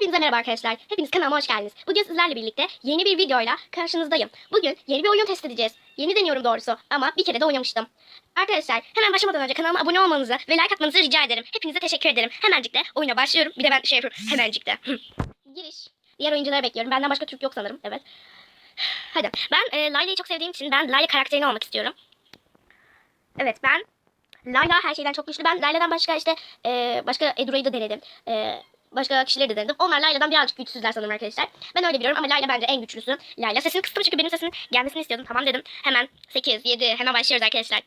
Hepinize merhaba arkadaşlar. Hepiniz kanalıma hoş geldiniz. Bugün sizlerle birlikte yeni bir videoyla karşınızdayım. Bugün yeni bir oyun test edeceğiz. Yeni deniyorum doğrusu ama bir kere de oynamıştım. Arkadaşlar hemen başlamadan önce kanalıma abone olmanızı ve like atmanızı rica ederim. Hepinize teşekkür ederim. Hemencikle oyuna başlıyorum. Bir de ben şey yapıyorum. Hemencikle. Giriş. Diğer oyuncuları bekliyorum. Benden başka Türk yok sanırım. Evet. Hadi. Ben Layla'yı çok sevdiğim için ben Layla karakterini olmak istiyorum. Evet ben Layla her şeyden çok güçlü. Ben Layla'dan başka başka Edura'yı da denedim. Başka kişileri de denedim. Onlar Layla'dan birazcık güçsüzler sanırım arkadaşlar. Ben öyle biliyorum ama Layla bence en güçlüsü. Layla sesini kıstım çünkü benim sesimin gelmesini istiyordum. Tamam dedim. Hemen 8, 7 hemen başlıyoruz arkadaşlar.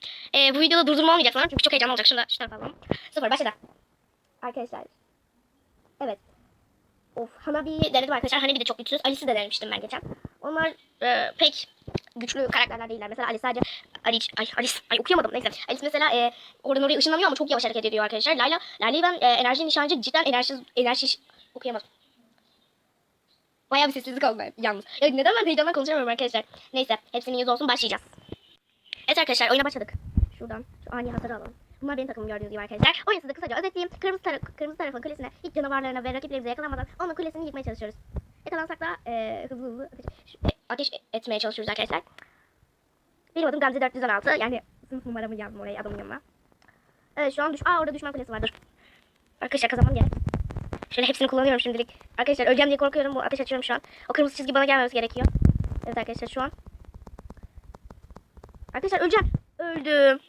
Bu videoda durdurma olmayacak sanırım çünkü çok heyecanlı olacak. Şunu tarafa alalım. 0 başladı. Arkadaşlar. Evet. Of Hanabi'yi denedim arkadaşlar. Hanabi de çok güçsüz. Alice'i de denemiştim ben geçen. Onlar pek güçlü karakterler değiller. Mesela Alice sadece Alice okuyamadım neyse. Alice mesela oradan oraya ışınlanıyor ama çok yavaş hareket ediyor arkadaşlar. Layla'yı ben enerji nişancı cidden enerji okuyamadım. Bayağı bir sessizlik oldu yalnız. Ya neden ben heyecandan konuşamıyorum arkadaşlar. Neyse hepsinin yüzü olsun başlayacağız. Evet arkadaşlar oyuna başladık. Şuradan şu ani hasarı alalım. Bunlar benim takımım gördüğünüz gibi arkadaşlar. Oyunu size kısaca özetleyeyim. Kırmızı tarafın kulesine hiç canavarlarına ve rakiplerimize yakalanmadan onun kulesini yıkmaya çalışıyoruz. Yakalansak da hızlı ateş etmeye çalışıyoruz arkadaşlar. Benim adım Gamze 416. Yani sınıf numaramı yazdım oraya adamın yanına. Evet şu an orada düşman kulesi vardır. Arkadaşlar kazanmam gerek. Şöyle hepsini kullanıyorum şimdilik. Arkadaşlar öleceğim diye korkuyorum. Bu ateş açıyorum şu an. O kırmızı çizgi bana gelmemesi gerekiyor. Evet arkadaşlar şu an. Arkadaşlar öleceğim. Öldüm.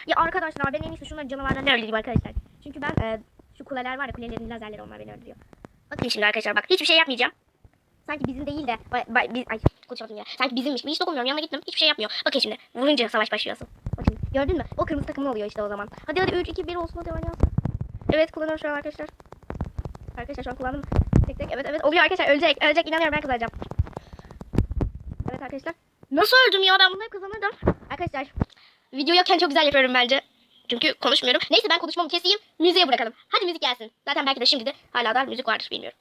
Ya arkadaşlar ben en iyisi şunları canavarlarla öldüreyim arkadaşlar. Çünkü ben şu kuleler var ya kulelerin lazerleri onlar beni öldürüyor. Bakın şimdi arkadaşlar bak hiçbir şey yapmayacağım. Sanki bizim değil de konuşamadım ya. Sanki bizimmiş. Hiç dokunmuyorum yanına gittim. Hiçbir şey yapmıyor. Bakın şimdi vurunca savaş başlıyorsun. Bakın gördün mü? O kırmızı takımın oluyor işte o zaman. Hadi 3 2 1 olsun hadi oynayalım. Evet kullanıyorum şu an arkadaşlar. Arkadaşlar şu an kullandım. Tek evet oluyor arkadaşlar ölecek inanıyorum ben kazanacağım. Evet arkadaşlar. Nasıl öldüm ya ben bunları kazanırdım. Arkadaşlar video yokken çok güzel yapıyorum bence. Çünkü konuşmuyorum. Neyse ben konuşmamı keseyim. Müziğe bırakalım. Hadi müzik gelsin. Zaten belki de şimdi de hala da müzik vardır bilmiyorum.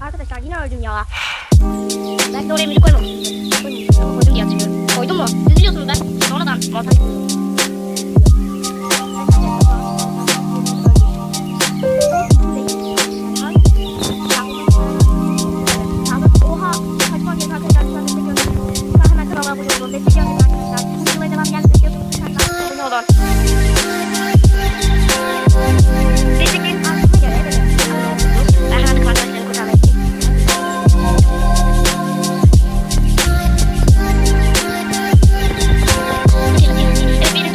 Arkadaşlar yine öldüm ya. Belki de oraya müzik koymamışım. Ama koydum diye hatırlıyorum. Koydum mu? Siz biliyorsunuz ben. Sonradan montaj Oha! Kaçmam gerek arkadaşlar. Lütfen destek gönderin. Lütfen hemen kanala abone olun. Destek gönderin arkadaşlar. Bu videoya devam gelmek istiyorsanız lütfen kanala abone olun. Desteklerin artmasına göre evet. Ben hemen de kardeşlerimi kurtarmaya gideyim. Evet benim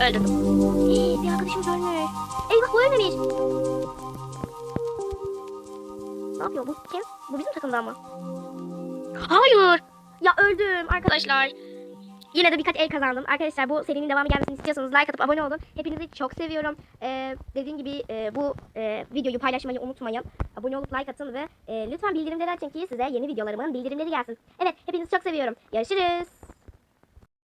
öldürdüm. Bir arkadaşımız ölmüş. Eyvah, bu ölmemiş. Ne yapıyor bu? Kim? Bu bizim takımdan mı? Hayır. Ya öldüm arkadaşlar. Yine de birkaç el kazandım. Arkadaşlar bu serinin devamı gelmesini istiyorsanız like atıp abone olun. Hepinizi çok seviyorum. Dediğim gibi bu videoyu paylaşmayı unutmayın. Abone olup like atın ve lütfen bildirimleri açın ki size yeni videolarımın bildirimleri gelsin. Evet, hepinizi çok seviyorum. Görüşürüz.